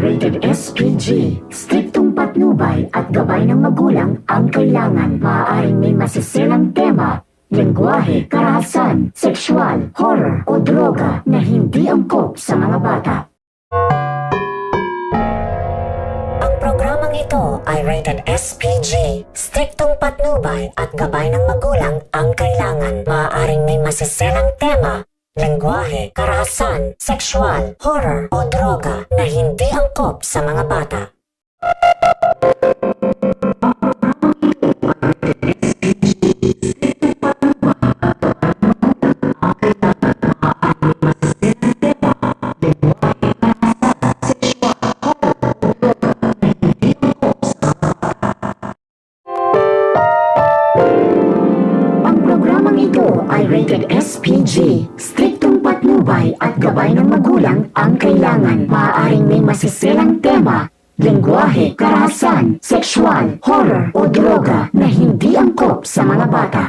rated SPG. Striktong patnubay at gabay ng magulang ang kailangan. Maaaring may masisilang tema, lengguwahe, karahasan, sexual, horror o droga na hindi angkop sa mga bata. Ang programang ito ay rated SPG. Striktong patnubay at gabay ng magulang ang kailangan. Maaaring may masisilang tema, lengguwahe, karahasan, sexual, horror o droga na hindi angkop sa mga bata. Ang programang ito ay rated SPG. Striktong patnubay at gabay ng magulang ang kailangan. Maaaring may masisilang tema, lengguwahe, karahasan, sexual, horror o droga na hindi angkop sa mga bata.